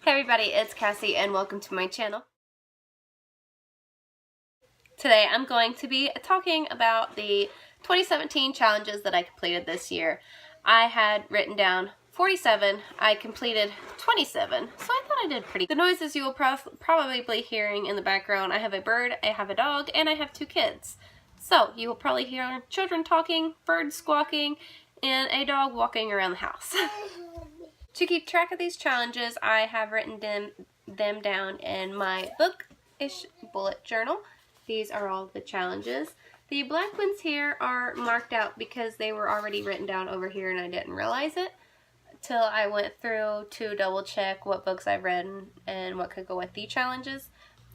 Hey everybody, it's Cassie and welcome to my channel. Today I'm going to be talking about the 2017 challenges that I completed this year. I had written down 47, I completed 27, so I thought I did pretty good. The noises you will probably be hearing in the background, I have a bird, I have a dog, and I have 2 kids. So you will probably hear children talking, birds squawking, and a dog walking around the house. To keep track of these challenges, I have written them down in my Bookish bullet journal. These are all the challenges. The black ones here are marked out because they were already written down over here and I didn't realize it till I went through to double check what books I've read and what could go with the challenges.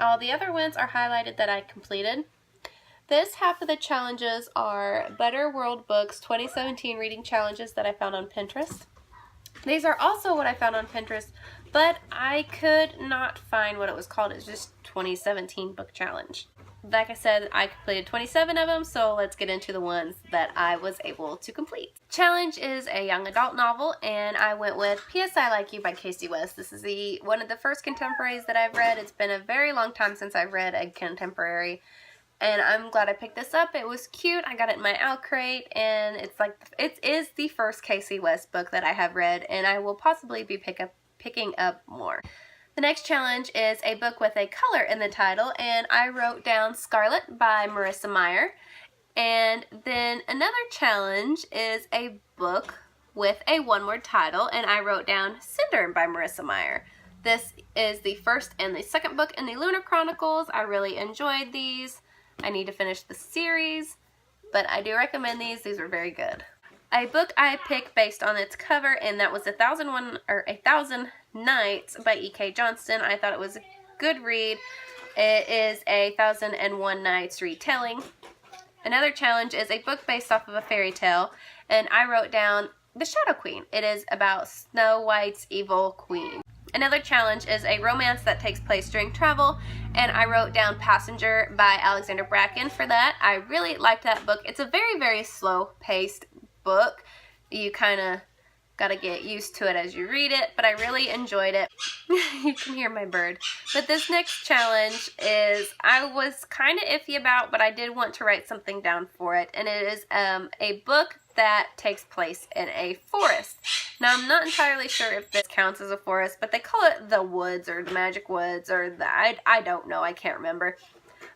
All the other ones are highlighted that I completed. This half of the challenges are Better World Books 2017 reading challenges that I found on Pinterest. These are also what I found on Pinterest, but I could not find what it was called. It's just 2017 book challenge. Like I said, I completed 27 of them, so let's get into the ones that I was able to complete. Challenge is a young adult novel, and I went with P.S. I Like You by Cassie West. This is one of the first contemporaries that I've read. It's been a very long time since I've read a contemporary, and I'm glad I picked this up. It was cute. I got it in my out crate, and it is the first Cassie West book that I have read, and I will possibly be picking up more. The next challenge is a book with a color in the title, and I wrote down Scarlet by Marissa Meyer. And then another challenge is a book with a one-word title, and I wrote down Cinder by Marissa Meyer. This is the first and the second book in the Lunar Chronicles. I really enjoyed these. I need to finish the series, but I do recommend these. These are very good. A book I picked based on its cover, and that was 1,000 Nights by E.K. Johnston. I thought it was a good read. It is a 1,001 Nights retelling. Another challenge is a book based off of a fairy tale, and I wrote down The Shadow Queen. It is about Snow White's evil queen. Another challenge is a romance that takes place during travel, and I wrote down Passenger by Alexander Bracken for that. I really liked that book. It's a very, very slow-paced book. You kind of got to get used to it as you read it, but I really enjoyed it. You can hear my bird. But this next challenge is I was kind of iffy about, but I did want to write something down for it, and it is a book that takes place in a forest. Now, I'm not entirely sure if this counts as a forest, but they call it the woods or the magic woods or I don't know, I can't remember.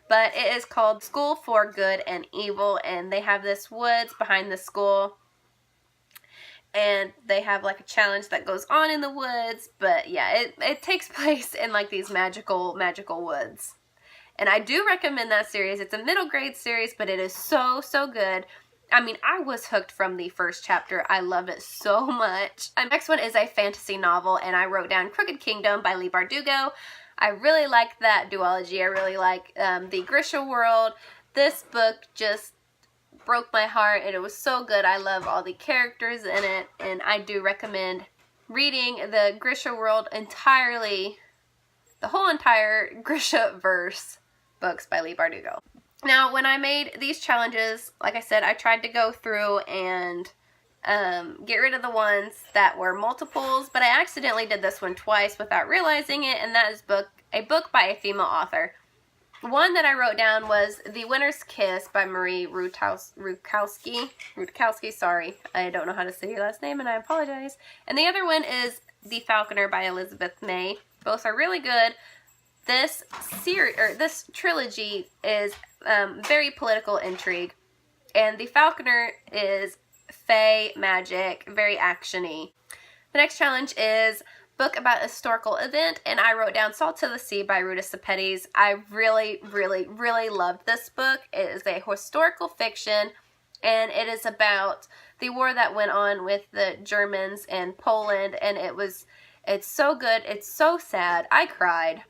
But it is called School for Good and Evil, and they have this woods behind the school, and they have like a challenge that goes on in the woods, but yeah, it takes place in like these magical woods. And I do recommend that series. It's a middle grade series, but it is so good. I mean, I was hooked from the first chapter. I love it so much. The next one is a fantasy novel, and I wrote down Crooked Kingdom by Leigh Bardugo. I really like that duology. I really like the Grisha world. This book just broke my heart, and it was so good. I love all the characters in it, and I do recommend reading the Grisha world entirely, the whole entire Grisha verse books by Leigh Bardugo. Now, when I made these challenges, like I said, I tried to go through and get rid of the ones that were multiples, but I accidentally did this one twice without realizing it, and that is a book by a female author. One that I wrote down was The Winter's Kiss by Marie Rukowski. Sorry, I don't know how to say your last name, and I apologize. And the other one is The Falconer by Elizabeth May. Both are really good. This trilogy is very political intrigue, and The Falconer is fae magic, very action-y. The next challenge is book about a historical event, and I wrote down Salt to the Sea by Ruta Sepetys. I really loved this book. It is a historical fiction, and it is about the war that went on with the Germans in Poland, and it's so good. It's so sad. I cried.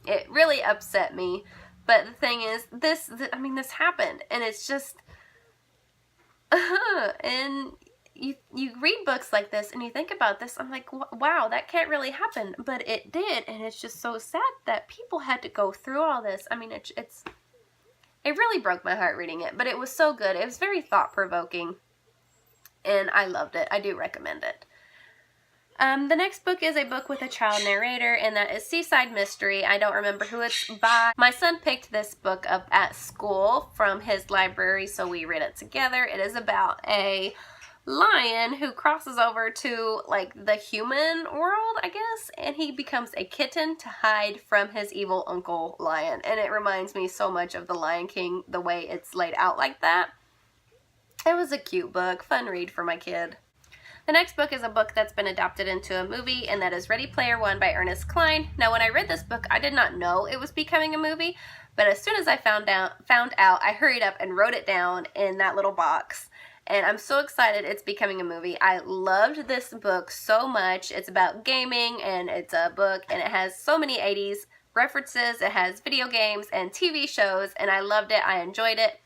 It really upset me, but the thing is, this happened, and it's just, and you read books like this, and you think about this, I'm like, wow, that can't really happen, but it did, and it's just so sad that people had to go through all this. I mean, it really broke my heart reading it, but it was so good. It was very thought-provoking, and I loved it. I do recommend it. The next book is a book with a child narrator, and that is Seaside Mystery. I don't remember who it's by. My son picked this book up at school from his library, so we read it together. It is about a lion who crosses over to like the human world, I guess, and he becomes a kitten to hide from his evil uncle lion. And it reminds me so much of The Lion King, the way it's laid out like that. It was a cute book, fun read for my kid. The next book is a book that's been adapted into a movie, and that is Ready Player One by Ernest Cline. Now, when I read this book, I did not know it was becoming a movie, but as soon as I found out, I hurried up and wrote it down in that little box. And I'm so excited it's becoming a movie. I loved this book so much. It's about gaming, and it's a book, and it has so many 80s references. It has video games and TV shows, and I loved it. I enjoyed it.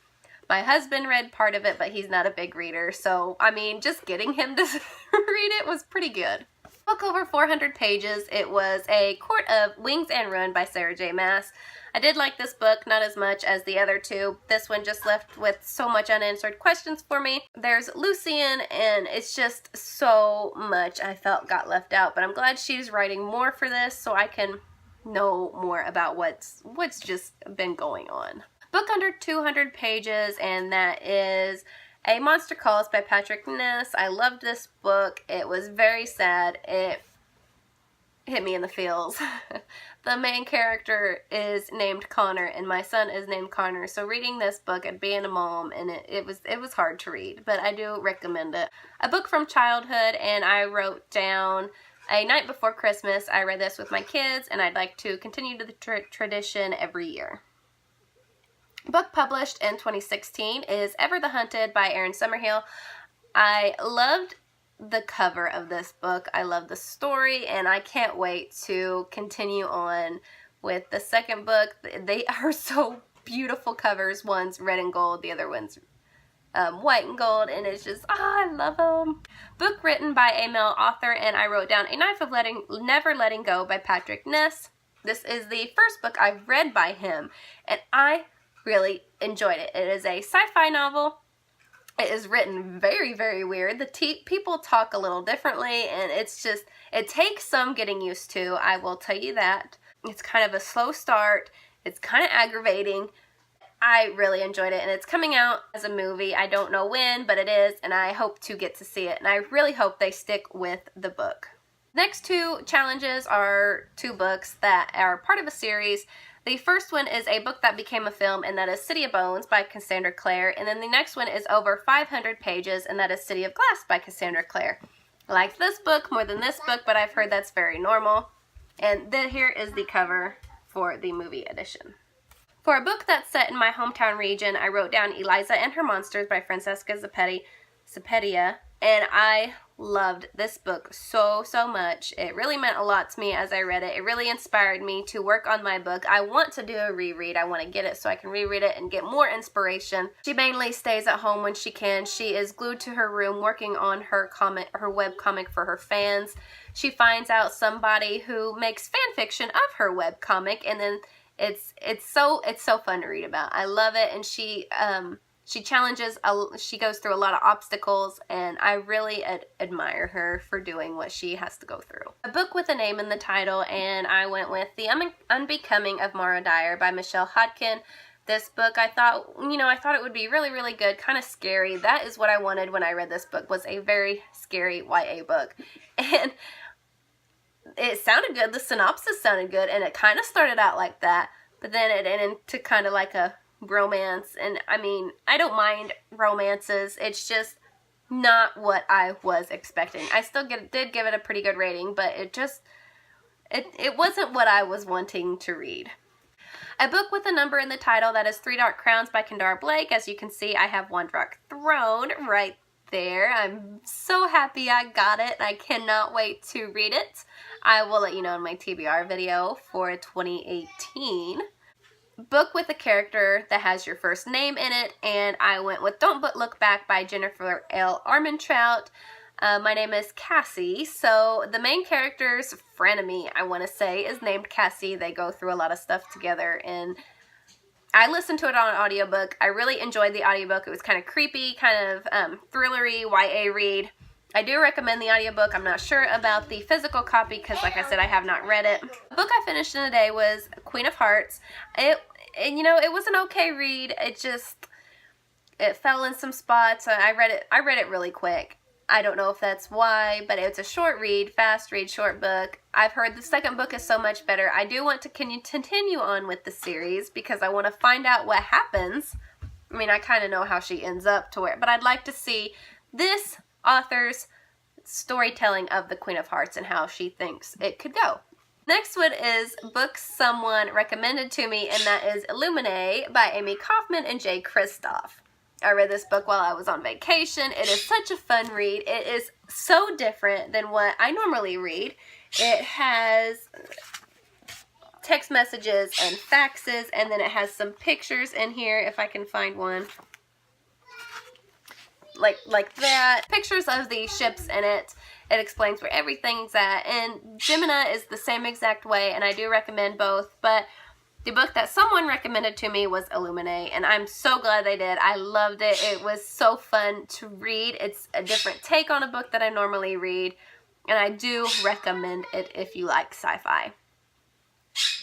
My husband read part of it, but he's not a big reader, so, I mean, just getting him to read it was pretty good. Book over 400 pages. It was A Court of Wings and Ruin by Sarah J. Maas. I did like this book, not as much as the other two. This one just left with so much unanswered questions for me. There's Lucian, and it's just so much I felt got left out, but I'm glad she's writing more for this so I can know more about what's just been going on. Book under 200 pages, and that is A Monster Calls by Patrick Ness. I loved this book. It was very sad. It hit me in the feels. The main character is named Connor, and my son is named Connor, so reading this book and being a mom, and it was hard to read, but I do recommend it. A book from childhood, and I wrote down A Night Before Christmas. I read this with my kids, and I'd like to continue the tradition every year. Book published in 2016 is Ever the Hunted by Erin Summerhill. I loved the cover of this book. I love the story, and I can't wait to continue on with the second book. They are so beautiful covers. One's red and gold, the other one's white and gold, and it's just, I love them. Book written by a male author, and I wrote down A Knife of Never Letting Go by Patrick Ness. This is the first book I've read by him, and I really enjoyed it. It is a sci-fi novel. It is written very, very weird. The people talk a little differently, and it's just, it takes some getting used to, I will tell you that. It's kind of a slow start. It's kind of aggravating. I really enjoyed it, and it's coming out as a movie. I don't know when, but it is, and I hope to get to see it, and I really hope they stick with the book. Next two challenges are two books that are part of a series. The first one is a book that became a film, and that is City of Bones by Cassandra Clare. And then the next one is over 500 pages, and that is City of Glass by Cassandra Clare. I like this book more than this book, but I've heard that's very normal. And then here is the cover for the movie edition. For a book that's set in my hometown region, I wrote down Eliza and Her Monsters by Francesca Zapedia, and I loved this book so much. It really meant a lot to me as I read it. It really inspired me to work on my book. I want to do a reread. I want to get it so I can reread it and get more inspiration. She mainly stays at home when she can. She is glued to her room working on her webcomic for her fans. She finds out somebody who makes fan fiction of her webcomic, and then it's so fun to read about. I love it, and she goes through a lot of obstacles, and I really admire her for doing what she has to go through. A book with a name in the title, and I went with The Unbecoming of Mara Dyer by Michelle Hodkin. This book, I thought it would be really, really good, kind of scary. That is what I wanted when I read this book, was a very scary YA book. And it sounded good, the synopsis sounded good, and it kind of started out like that, but then it ended into kind of like a romance, and I mean, I don't mind romances, it's just not what I was expecting. I still did give it a pretty good rating, but it wasn't what I was wanting to read. A book with a number in the title, that is Three Dark Crowns by Kendara Blake. As you can see, I have One Dark Throne right there. I'm so happy I got it. I cannot wait to read it. I will let you know in my TBR video for 2018. Book with a character that has your first name in it, and I went with Don't But Look Back by Jennifer L. Armentrout. My name is Cassie, so the main character's frenemy, I want to say, is named Cassie. They go through a lot of stuff together, and I listened to it on an audiobook. I really enjoyed the audiobook. It was kind of creepy, kind of thrillery, YA read. I do recommend the audiobook. I'm not sure about the physical copy because, like I said, I have not read it. The book I finished in a day was Queen of Hearts. You know, it was an okay read. It fell in some spots. I read it really quick. I don't know if that's why, but it's a short read, fast read, short book. I've heard the second book is so much better. I do want to continue on with the series because I want to find out what happens. I mean, I kind of know how she ends up to where, but I'd like to see this author's storytelling of the Queen of Hearts and how she thinks it could go. Next one is book someone recommended to me, and that is Illuminae by Amy Kaufman and Jay Kristoff. I read this book while I was on vacation. It is such a fun read. It is so different than what I normally read. It has text messages and faxes, and then it has some pictures in here, if I can find one. Like that. Pictures of the ships in it. It explains where everything's at. And Gemina is the same exact way, and I do recommend both, but the book that someone recommended to me was Illuminae, and I'm so glad they did. I loved it. It was so fun to read. It's a different take on a book that I normally read, and I do recommend it if you like sci-fi.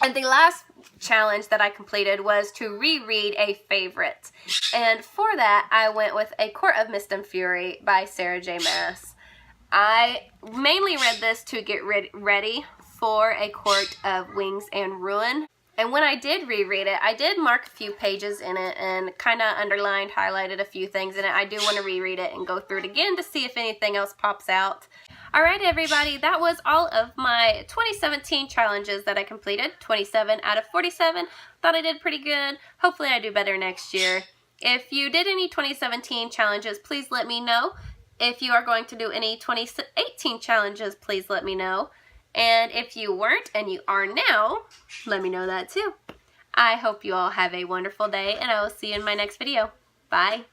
And the last challenge that I completed was to reread a favorite. And for that, I went with A Court of Mist and Fury by Sarah J. Maas. I mainly read this to get ready for A Court of Wings and Ruin. And when I did reread it, I did mark a few pages in it and kind of underlined, highlighted a few things in it. I do want to reread it and go through it again to see if anything else pops out. Alright everybody, that was all of my 2017 challenges that I completed. 27 out of 47. Thought I did pretty good. Hopefully I do better next year. If you did any 2017 challenges, please let me know. If you are going to do any 2018 challenges, please let me know. And if you weren't and you are now, let me know that too. I hope you all have a wonderful day, and I will see you in my next video. Bye.